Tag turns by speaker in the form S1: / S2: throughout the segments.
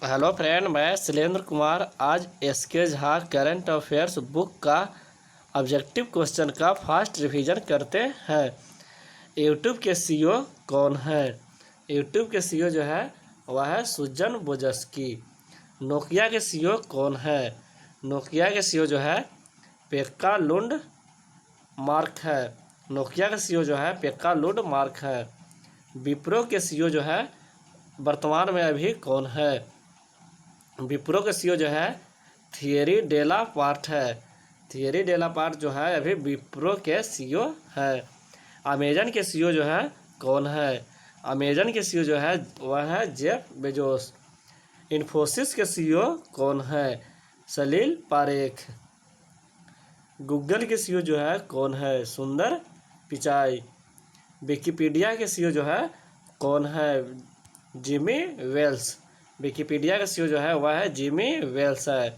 S1: Hello friend, मैं शैलेंद्र कुमार आज SK Jha current affairs book का ऑब्जेक्टिव क्वेश्चन का फास्ट रिवीजन करते हैं। यूट्यूब के सीईओ कौन है? यूट्यूब के सीईओ जो है वह है सुजन वोजस्की। नोकिया के सीईओ कौन है? नोकिया के सीईओ जो है पेक्का लुंड मार्क है। नोकिया का सीईओ जो है पेक्का लुंड मार्क है। विप्रो के सीईओ जो है वर्तमान में अभी कौन है? विप्रो के सीईओ जो है थियरी डेला पार्ट है। थियरी डेला पार्ट जो है अभी विप्रो के सीईओ है। अमेजन के सीईओ जो है कौन है? अमेजन के सीईओ जो है वह है जेफ बेजोस। इन्फोसिस के सीईओ कौन है? सलील पारेख। गूगल के सीईओ जो है कौन है? सुंदर पिचाई। विकिपीडिया के सीईओ जो है कौन है? Jimmy Wales. विकिपीडिया का सीईओ जो है वह है जिमी वेल्स है।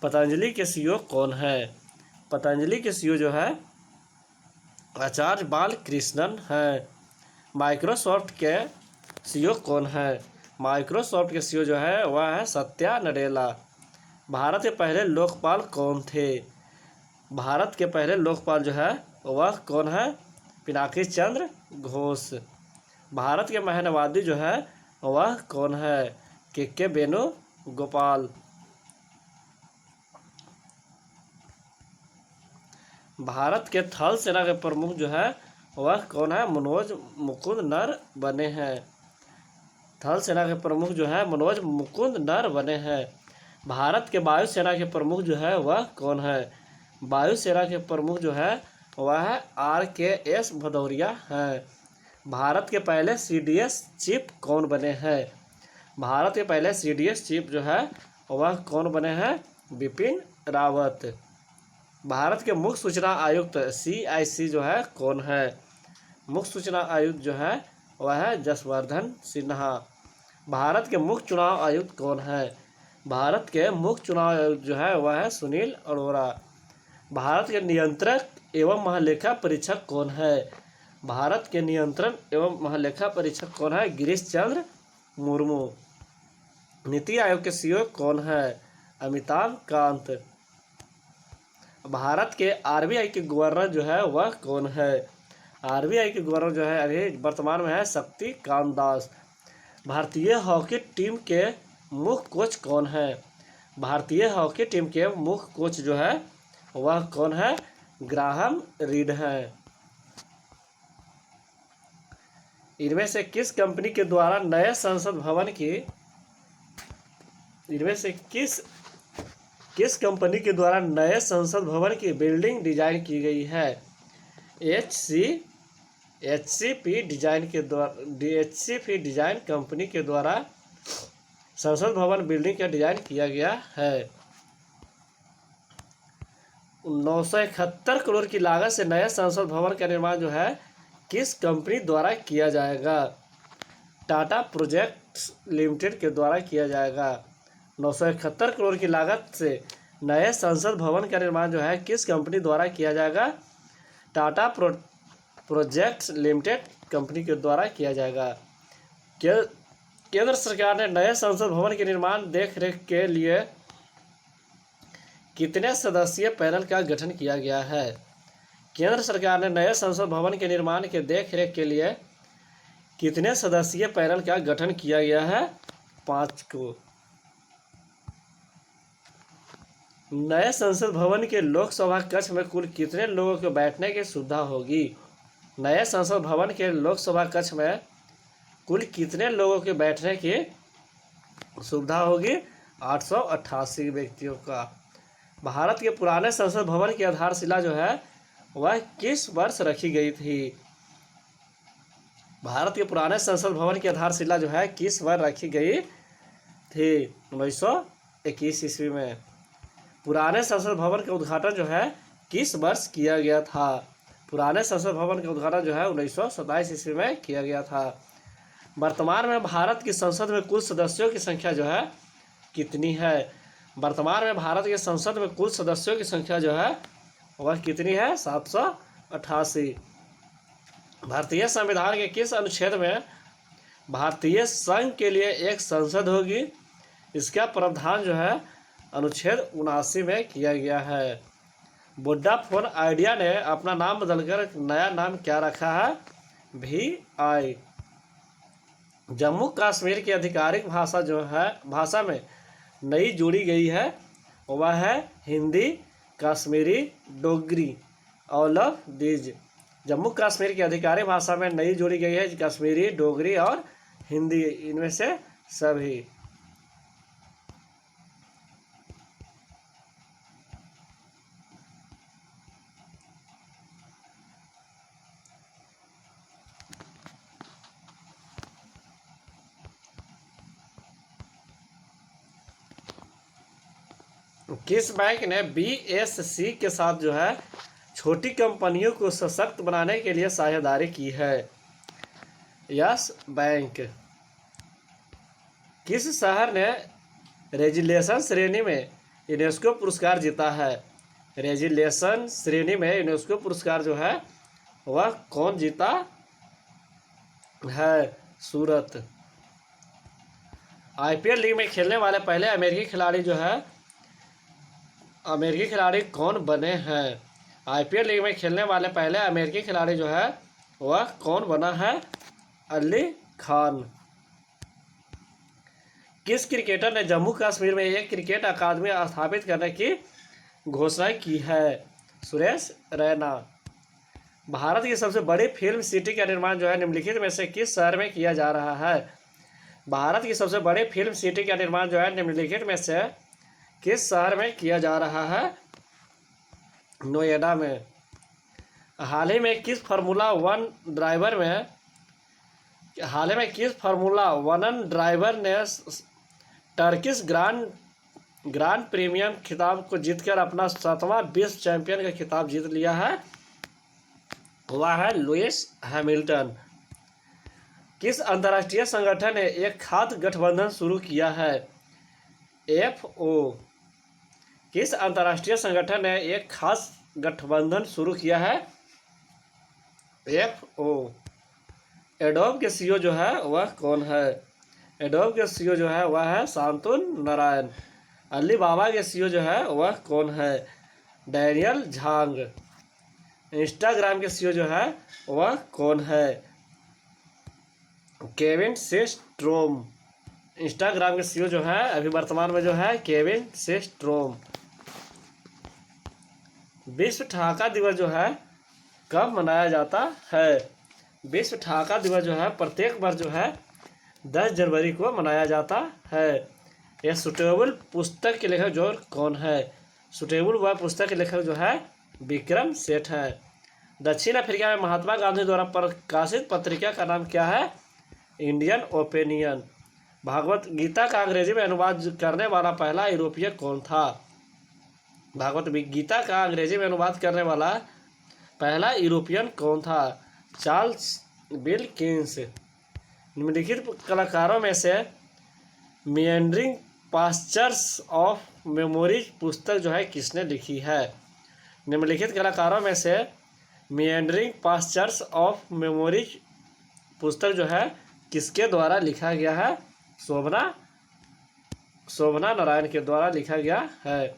S1: पतंजलि के सीईओ कौन है? पतंजलि के सीईओ जो है आचार्य बालकृष्णन है। माइक्रोसॉफ्ट के सीईओ कौन है? माइक्रोसॉफ्ट के सीईओ जो है वह है सत्या नडेला। भारत के पहले लोकपाल कौन थे? भारत के पहले लोकपाल जो है वह कौन है? पिनाकी चंद्र घोष। भारत के महानवादी जो है वह कौन है? के वेणुगोपाल। भारत के थल सेना के प्रमुख जो है वह कौन है? मनोज मुकुंद नरवणे हैं। थल सेना के प्रमुख जो है मनोज मुकुंद नरवणे हैं। भारत के वायुसेना के प्रमुख जो है वह कौन है? वायुसेना के प्रमुख जो है वह है RKS भदौरिया है। भारत के पहले CDS चीफ कौन बने हैं? भारत के पहले CDS चीफ जो है वह कौन बने हैं? बिपिन रावत। भारत के मुख्य सूचना आयुक्त CIC जो है कौन है? मुख्य सूचना आयुक्त जो है वह है जसवर्धन सिन्हा। भारत के मुख्य चुनाव आयुक्त कौन है? भारत के मुख्य चुनाव आयुक्त जो है वह है सुनील अरोड़ा। भारत के नियंत्रक एवं महालेखा परीक्षक कौन है? भारत के नियंत्रण एवं महालेखा परीक्षक कौन है? गिरीश चंद्र मुर्मू। नीति आयोग के सीईओ कौन है? अमिताभ कांत। भारत के RBI के गवर्नर जो है वह कौन है? RBI के गवर्नर जो है अभी वर्तमान में है शक्ति कांत दास। भारतीय हॉकी टीम के मुख्य कोच कौन है? भारतीय हॉकी टीम के मुख्य कोच जो है वह कौन है? ग्राहम रीड है। इनमें से किस कंपनी के द्वारा नए संसद भवन की किस कंपनी के द्वारा नए संसद भवन की बिल्डिंग डिजाइन की गई है? HCP डिजाइन कंपनी के द्वारा संसद भवन बिल्डिंग का डिजाइन किया गया है। 971 करोड़ की लागत से नए संसद भवन का निर्माण जो है किस कंपनी द्वारा किया जाएगा? टाटा प्रोजेक्ट्स लिमिटेड के द्वारा किया जाएगा। 971 करोड़ की लागत से नए संसद भवन का निर्माण जो है किस कंपनी द्वारा किया जाएगा? टाटा प्रोजेक्ट्स लिमिटेड कंपनी के द्वारा किया जाएगा। केंद्र सरकार ने नए संसद भवन के निर्माण देख रेख के लिए कितने सदस्यीय पैनल का गठन किया गया है? केंद्र सरकार ने नए संसद भवन के निर्माण के देख रेख के लिए कितने सदस्यीय पैनल का गठन किया गया है? 5 को। नए संसद भवन के लोकसभा कक्ष में कुल कितने लोगों के बैठने की सुविधा होगी? नए संसद भवन के लोकसभा कक्ष में कुल कितने लोगों के बैठने की सुविधा होगी? 888 व्यक्तियों का। भारत के पुराने संसद भवन की आधारशिला जो है वह किस वर्ष रखी गई थी? भारत के पुराने संसद भवन की आधारशिला जो है किस वर्ष रखी गई थी? 1921 ईस्वी में। पुराने संसद भवन का उद्घाटन जो है किस वर्ष किया गया था? पुराने संसद भवन का उद्घाटन जो है 1927 ईस्वी में किया गया था। वर्तमान में भारत की संसद में कुल सदस्यों की संख्या जो है कितनी है? वर्तमान में भारत के संसद में कुल सदस्यों की संख्या जो है वह कितनी है? 788। भारतीय संविधान के किस अनुच्छेद में भारतीय संघ के लिए एक संसद होगी? इसका प्रावधान जो है अनुच्छेद 79 में किया गया है। वोडाफोन आइडिया ने अपना नाम बदलकर नया नाम क्या रखा है? VI। जम्मू कश्मीर की आधिकारिक भाषा जो है भाषा में नई जोड़ी गई है वह है Hindi, Kashmiri, Dogri. All of these. Jammu Kashmir की आधिकारिक भाषा में नई जोड़ी गई है कश्मीरी, डोगरी और हिंदी, इनमें से सभी। किस बैंक ने BSC के साथ जो है छोटी कंपनियों को सशक्त बनाने के लिए साझेदारी की है? Yes bank. किस शहर ने रेजिलेशन श्रेणी में यूनेस्को पुरस्कार जीता है? रेजिलेशन श्रेणी में यूनेस्को पुरस्कार जो है वह कौन जीता है? सूरत। IPL लीग में खेलने वाले पहले अमेरिकी खिलाड़ी कौन बने हैं? IPL लीग में खेलने वाले पहले अमेरिकी खिलाड़ी जो है वह कौन बना है? अली खान। किस क्रिकेटर ने जम्मू कश्मीर में एक क्रिकेट अकादमी स्थापित करने की घोषणा की है? सुरेश रैना। भारत की सबसे बड़ी फिल्म सिटी का निर्माण जो है निम्नलिखित में से किस शहर में किया जा रहा है? भारत की सबसे बड़ी फिल्म सिटी का निर्माण जो है निम्नलिखित में से किस शहर में किया जा रहा है? नोएडा में। हाल ही में किस फार्मूला वन ड्राइवर ने टर्किश ग्रांड प्रीमियम खिताब को जीतकर अपना 7वां विश्व चैंपियन का खिताब जीत लिया है? वह है लुइस हैमिल्टन। किस अंतर्राष्ट्रीय संगठन ने एक खाद्य गठबंधन शुरू किया है? FO। किस अंतर्राष्ट्रीय संगठन ने एक खास गठबंधन शुरू किया है? FO। एडोब के CEO जो है वह कौन है? एडोब के CEO जो है वह है शांतनु नारायण। अलीबाबा के CEO जो है वह कौन है? डैनियल झांग। इंस्टाग्राम के CEO जो है वह कौन है? Kevin Systrom. इंस्टाग्राम के CEO जो है अभी वर्तमान में जो है केविन सिस्ट्रोम। विश्व ठहाका दिवस जो है कब मनाया जाता है? विश्व ठहाका दिवस जो है प्रत्येक वर्ष जो है 10 जनवरी को मनाया जाता है। यह सुटेबल पुस्तक के लेखक जो कौन है? सुटेबल वह पुस्तक के लेखक जो है विक्रम सेठ है। दक्षिण अफ्रीका में महात्मा गांधी द्वारा प्रकाशित पत्रिका का नाम क्या है? Indian opinion. भागवत गीता का अंग्रेजी में अनुवाद करने वाला पहला यूरोपीय कौन था? भागवत गीता का अंग्रेजी में अनुवाद करने वाला पहला यूरोपियन कौन था? Charles Wilkins. निम्नलिखित कलाकारों में से मिएंडरिंग पास्चर्स ऑफ मेमोरीज पुस्तक जो है किसने लिखी है? निम्नलिखित कलाकारों में से मिएंडरिंग पास्चर्स ऑफ मेमोरीज पुस्तक जो है किसके द्वारा लिखा गया है? शोभना नारायण के द्वारा लिखा गया है।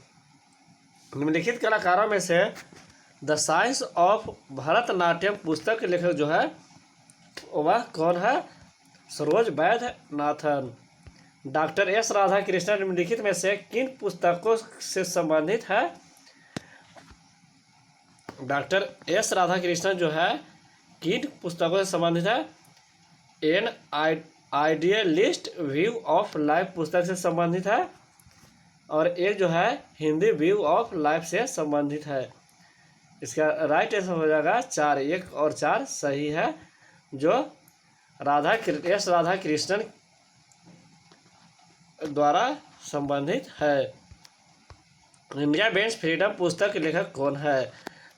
S1: निम्नलिखित कलाकारों में से द साइंस ऑफ भरतनाट्यम पुस्तक के लेखक जो है वह कौन है? सरोज वैद्यनाथन। डॉक्टर एस राधाकृष्णन निम्नलिखित में से किन पुस्तकों से संबंधित है? डॉक्टर एस राधाकृष्णन जो है किन पुस्तकों से संबंधित है? An idealist view of life पुस्तक से संबंधित है और एक जो है हिंदी व्यू ऑफ लाइफ से संबंधित है। इसका राइट आंसर हो जाएगा 4। 1 और 4 सही है जो एस राधाकृष्णन द्वारा संबंधित है। इंडिया बेंच फ्रीडम पुस्तक के लेखक कौन है?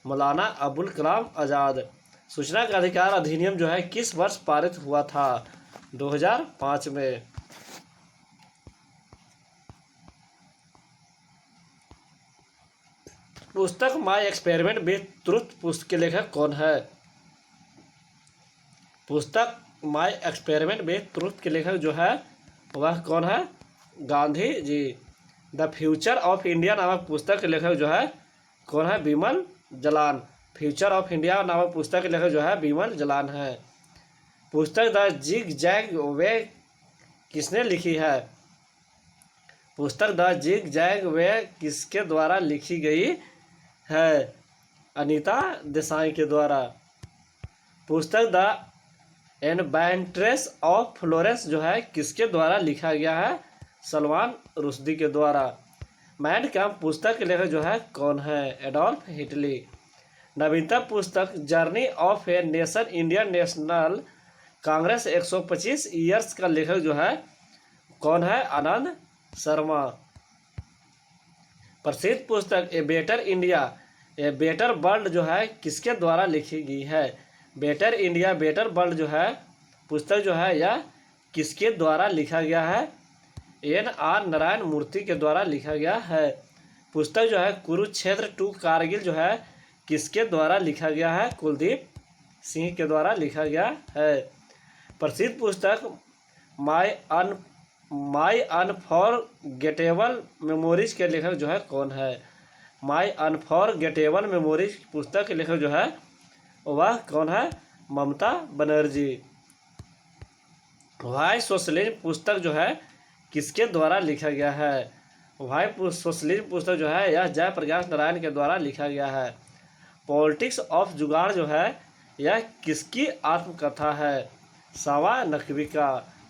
S1: मौलाना अबुल कलाम आज़ाद। सूचना का अधिकार अधिनियम जो है किस वर्ष पारित हुआ था? 2005 में। पुस्तक माई एक्सपेरिमेंट विथ ट्रुथ पुस्तक के लेखक कौन है? पुस्तक माई एक्सपेरिमेंट विथ ट्रुथ के लेखक जो है वह कौन है? Gandhi ji. The future of India नामक पुस्तक के लेखक जो है कौन है? Bimal Jalan. Future of India नामक पुस्तक के लेखक जो है बिमल जलान है। पुस्तक द जिग जैग वे किसने लिखी है? पुस्तक द जिग जैग वे किसके द्वारा लिखी गई है? अनीता देसाई के द्वारा। पुस्तक द एडवेंचर्स ऑफ फ्लोरेंस जो है किसके द्वारा लिखा गया है? सलमान रुश्दी के द्वारा। मैन कैम्प पुस्तक के लेखक जो है कौन है? Adolf Hitler. नवीनतम पुस्तक journey of a nation Indian national Congress 125 years का लेखक जो है कौन है? आनंद शर्मा। प्रसिद्ध पुस्तक a better India a better world जो है किसके द्वारा लिखी गई है? बेटर इंडिया बेटर वर्ल्ड जो है पुस्तक जो है यह किसके द्वारा लिखा गया है? N.R. नारायण मूर्ति के द्वारा लिखा गया है। पुस्तक जो है कुरुक्षेत्र टू कारगिल जो है किसके द्वारा लिखा गया है? कुलदीप सिंह के द्वारा लिखा गया है। प्रसिद्ध पुस्तक माई अनफॉरगेटेबल मेमोरीज के लेखक जो है कौन है? माई अनफॉरगेटेबल मेमोरीज पुस्तक के लेखक जो है वह कौन है? ममता बनर्जी। वाई सोशलिज्म पुस्तक जो है किसके द्वारा लिखा गया है? वाई सोशलिज्म पुस्तक जो है यह जयप्रकाश नारायण के द्वारा लिखा गया है। पॉलिटिक्स ऑफ जुगाड़ जो है यह किसकी आत्मकथा है? सावा नकवी का।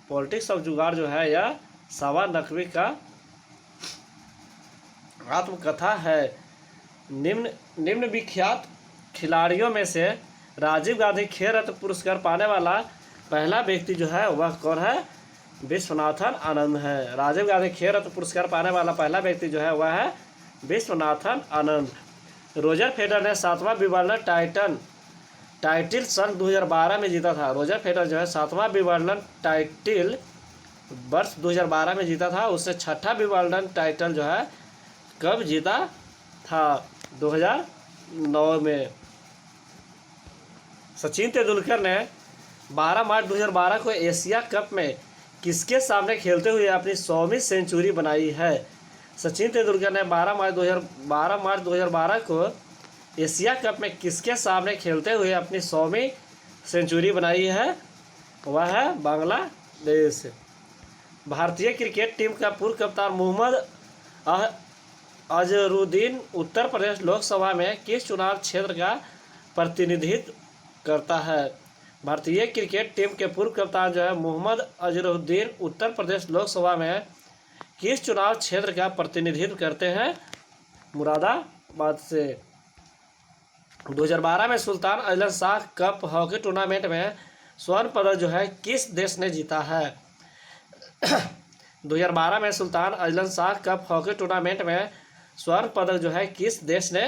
S1: पॉलिटिक्स ऑफ जुगाड़ जो है यह सावा नकवी का आत्मकथा है। निम्न विख्यात खिलाड़ियों में से राजीव गांधी खेल रत्न पुरस्कार पाने वाला पहला व्यक्ति जो है वह कौन है? विश्वनाथन आनंद है। राजीव गांधी खेल रत्न पुरस्कार पाने वाला पहला व्यक्ति जो है वह है विश्वनाथन आनंद। रोजर फेडरर ने 7वां विंबलडन टाइटल सन 2012 में जीता था। रोजर फेडरर जो है 7वां विंबलडन टाइटल वर्ष 2012 में जीता था। उससे 6ठा विंबलडन टाइटल जो है कब जीता था? 2009 में। सचिन तेंदुलकर ने 12 मार्च 2012 को एशिया कप में किसके सामने खेलते हुए अपनी 100वीं सेंचुरी बनाई है? सचिन तेंदुलकर ने 12 मार्च 2012 को एशिया कप में किसके सामने खेलते हुए अपनी 100वीं सेंचुरी बनाई है? वह है बांग्लादेश। भारतीय क्रिकेट टीम का पूर्व कप्तान मोहम्मद अजहरुद्दीन उत्तर प्रदेश लोकसभा में किस चुनाव क्षेत्र का प्रतिनिधित्व करता है? भारतीय क्रिकेट टीम के पूर्व कप्तान जो है मोहम्मद अजहरुद्दीन उत्तर प्रदेश लोकसभा में किस चुनाव क्षेत्र का प्रतिनिधित्व करते हैं? मुरादाबाद से। 2012 में Sultan Azlan Shah cup hockey tournament में स्वर्ण पदक जो है किस देश ने जीता है? 2012 में Sultan Azlan Shah cup hockey tournament में स्वर्ण पदक जो है किस देश ने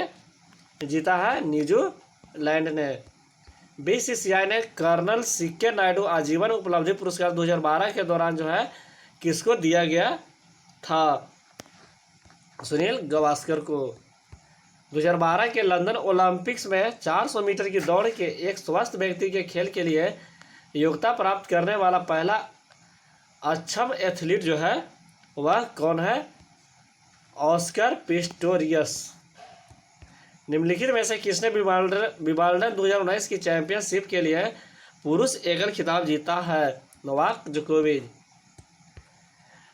S1: जीता है? न्यूजीलैंड ने। बीसीसीआई ने कर्नल सीके नायडू आजीवन उपलब्धि पुरस्कार 2012 के दौरान जो है किसको दिया गया था? सुनील गावस्कर को। 2012 के लंदन ओलंपिक्स में 400 मीटर की दौड़ के एक स्वस्थ व्यक्ति के खेल के लिए योग्यता प्राप्त करने वाला पहला अक्षम एथलीट जो है वह कौन है? Oscar Pistorius. निम्नलिखित में से किसने विंबलडन 2019 की चैंपियनशिप के लिए पुरुष एकल खिताब जीता है? नोवाक जोकोविच।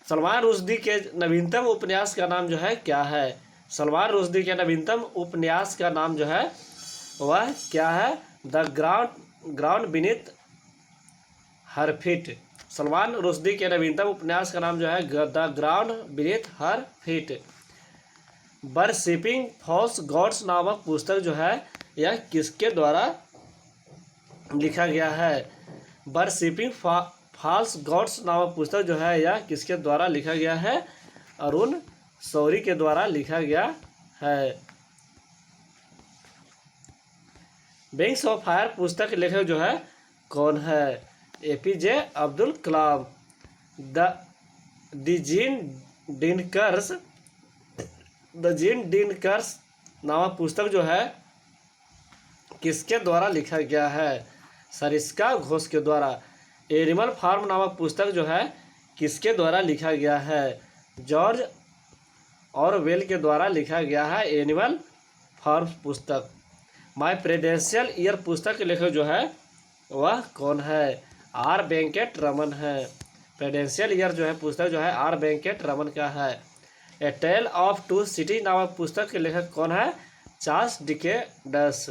S1: सलमान रुश्दी के नवीनतम उपन्यास का नाम जो है क्या है? सलमान रुश्दी के नवीनतम उपन्यास का नाम जो है वह क्या है? The ground beneath her feet. Salman Rushdie के नवीनतम उपन्यास का नाम जो है the ground beneath her feet. Worshipping false gods नामक पुस्तक जो है यह किसके द्वारा लिखा गया है? वर्शिपिंग फॉल्स गॉड्स नामक पुस्तक जो है यह किसके द्वारा लिखा गया है? अरुण शौरी के द्वारा लिखा गया है। विंग्स ऑफ फायर पुस्तक के लेखक जो है कौन है? APJ Abdul Kalam. The gene डिनकर्स नामक पुस्तक जो है किसके द्वारा लिखा गया है? सरिस्का घोष के द्वारा। एनिमल फार्म नामक पुस्तक जो है किसके द्वारा लिखा गया है? जॉर्ज ऑरवेल के द्वारा लिखा गया है एनिमल फार्म पुस्तक। माय प्रेसिडेंशियल ईयर पुस्तक के लेखक जो है वह कौन है? आर वेंकट रमन है। प्रेसिडेंशियल ईयर जो है पुस्तक जो है आर वेंकट रमन का है। ए टेल ऑफ टू सिटी नामक पुस्तक के लेखक कौन है? Charles Dickens.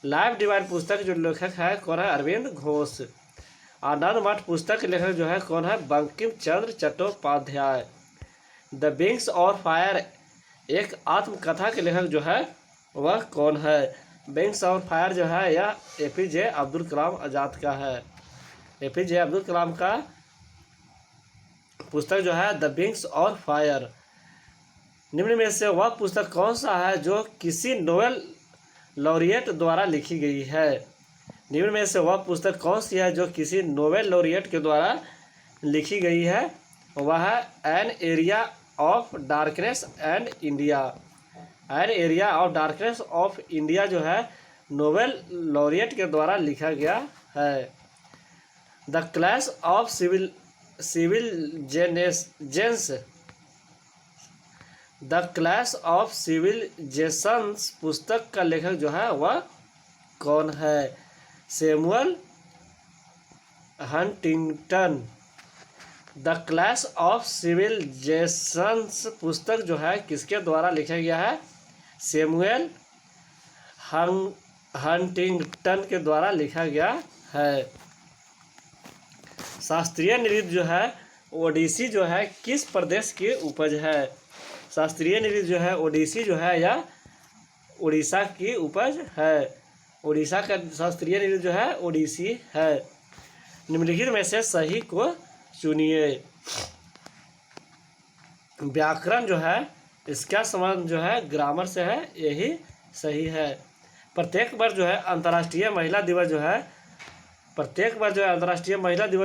S1: लाइफ डिवाइन पुस्तक जो लेखक है कौन है? अरविंद घोष। आनंद मठ पुस्तक के लेखक जो है कौन है? बंकिम चंद्र चट्टोपाध्याय। द विंग्स और फायर एक आत्मकथा के लेखक जो है वह कौन है? विंग्स और फायर जो है यह एपीजे अब्दुल कलाम आज़ाद का है। एपीजे अब्दुल कलाम का पुस्तक जो है द विंग्स और फायर। निम्न में से वह पुस्तक कौन सा है जो किसी नोबेल लॉरिएट द्वारा लिखी गई है? निम्न में से वह पुस्तक कौन सी है जो किसी नोबेल लॉरिएट के द्वारा लिखी गई है? वह है an area of darkness and India. An area of darkness of India जो है नोबेल लॉरिएट के द्वारा लिखा गया है। The clash of civilisations the clash of civilisations पुस्तक का लेखक जो है वह कौन है? Samuel Huntington. The clash of civilisations पुस्तक जो है किसके द्वारा लिखा गया है? सैमुअल हंटिंगटन के द्वारा लिखा गया है। शास्त्रीय नृत्य जो है ओडिसी जो है किस प्रदेश की उपज है? शास्त्रीय नृत्य जो है ओडिसी जो है या उड़ीसा की उपज है। उड़ीसा का शास्त्रीय नृत्य जो है ओडिसी है। निम्नलिखित में से सही को चुनिए। व्याकरण जो है इसका संबंध जो है ग्रामर से है, यही सही है। प्रत्येक वर्ष जो है अंतर्राष्ट्रीय महिला दिवस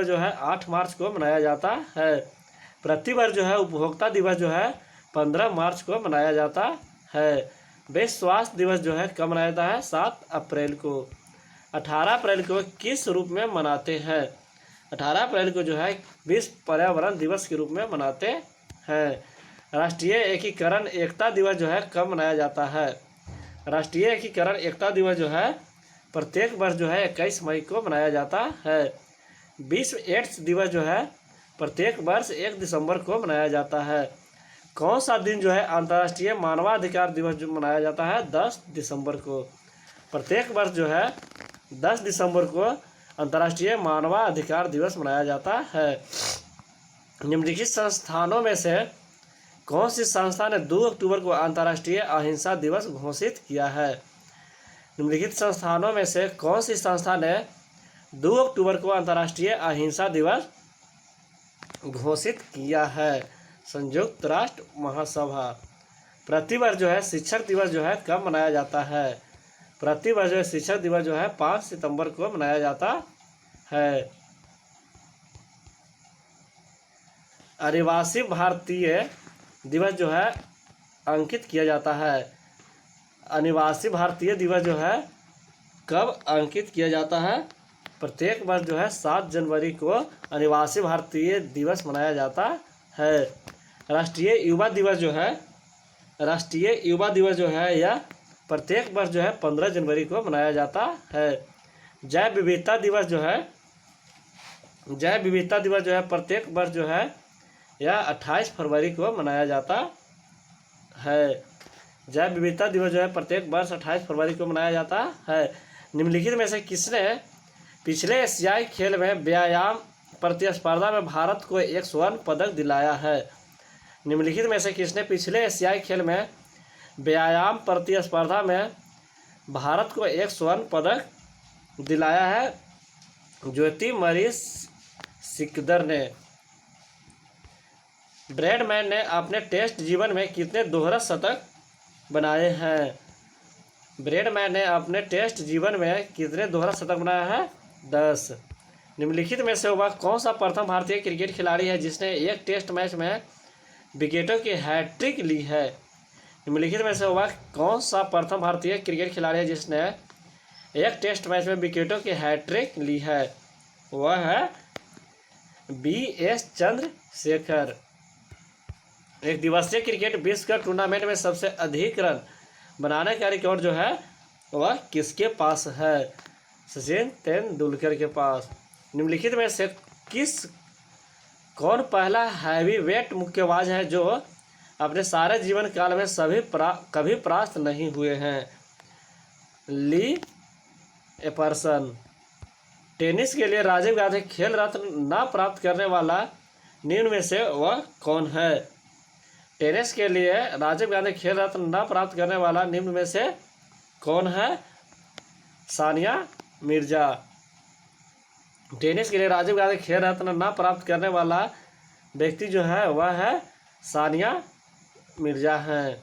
S1: जो है 8 मार्च को मनाया जाता है। प्रतिवर्ष जो है उपभोक्ता दिवस जो है 15 मार्च को मनाया जाता है। विश्व स्वास्थ्य दिवस जो है कब मनाया जाता है? 7 अप्रैल को। 18 अप्रैल को किस रूप में मनाते हैं? 18 अप्रैल को जो है विश्व पर्यावरण दिवस के रूप में मनाते हैं। राष्ट्रीय एकीकरण एकता दिवस जो है कब मनाया जाता है? राष्ट्रीय एकीकरण एकता दिवस जो है प्रत्येक वर्ष जो है 21 मई को मनाया जाता है। विश्व एड्स दिवस जो है प्रत्येक वर्ष 1 दिसंबर को मनाया जाता है। कौन सा दिन जो है अंतर्राष्ट्रीय मानवाधिकार दिवस जो मनाया जाता है? 10 दिसंबर को। प्रत्येक वर्ष जो है 10 दिसंबर को अंतर्राष्ट्रीय मानवाधिकार दिवस मनाया जाता है। निम्नलिखित संस्थानों में से कौन सी संस्था ने 2 अक्टूबर को अंतर्राष्ट्रीय अहिंसा दिवस घोषित किया है? निम्नलिखित संस्थानों में से कौन सी संस्था ने 2 अक्टूबर को अंतर्राष्ट्रीय अहिंसा दिवस घोषित किया है? संयुक्त राष्ट्र महासभा। प्रतिवर्ष जो है शिक्षक दिवस जो है कब मनाया जाता है? प्रतिवर्ष जो है शिक्षक दिवस जो है 5 सितंबर को मनाया जाता है। अनिवासी भारतीय दिवस जो है अंकित किया जाता है। अनिवासी भारतीय दिवस जो है कब अंकित किया जाता है? प्रत्येक वर्ष जो है 7 जनवरी को अनिवासी भारतीय दिवस मनाया जाता है। राष्ट्रीय युवा दिवस जो है यह प्रत्येक वर्ष जो है 15 जनवरी को मनाया जाता है। जैव विविधता दिवस जो है प्रत्येक वर्ष जो है यह 28 फरवरी को मनाया जाता है। जैव विविधता दिवस जो है प्रत्येक वर्ष 28 फरवरी को मनाया जाता है। निम्नलिखित में से किसने पिछले एशियाई खेल में व्यायाम प्रतिस्पर्धा में भारत को एक स्वर्ण पदक दिलाया है? निम्नलिखित में से किसने पिछले एशियाई खेल में व्यायाम प्रतिस्पर्धा में भारत को एक स्वर्ण पदक दिलाया है? ज्योति मरीज सिकदर ने। ब्रैडमैन ने अपने टेस्ट जीवन में कितने दोहरा शतक बनाए हैं? ब्रैडमैन ने अपने टेस्ट जीवन में कितने दोहरा शतक बनाया है? 10। निम्नलिखित में से वह कौन सा प्रथम भारतीय क्रिकेट खिलाड़ी है जिसने एक टेस्ट मैच में विकेटों की हैट्रिक ली है? निम्नलिखित में से वह कौन सा प्रथम भारतीय क्रिकेट खिलाड़ी है जिसने एक टेस्ट मैच में विकेटों की हैट्रिक ली है? वह है B.S. चंद्रशेखर। एक दिवसीय क्रिकेट विश्व का टूर्नामेंट में सबसे अधिक रन बनाने का रिकॉर्ड जो है वह किसके पास है? सचिन तेंदुलकर के पास। निम्नलिखित में से कौन पहला हैवीवेट मुक्केबाज है जो अपने सारे जीवन काल में कभी परास्त नहीं हुए हैं? ली एपर्सन। टेनिस के लिए राजीव गांधी खेल रत्न न प्राप्त करने वाला निम्न में से वह कौन है? टेनिस के लिए राजीव गांधी खेल रत्न न प्राप्त करने वाला निम्न में से कौन है? सानिया मिर्जा। टेनिस के लिए राजीव गांधी खेल रत्न न प्राप्त करने वाला व्यक्ति जो है वह है सानिया मिर्जा है।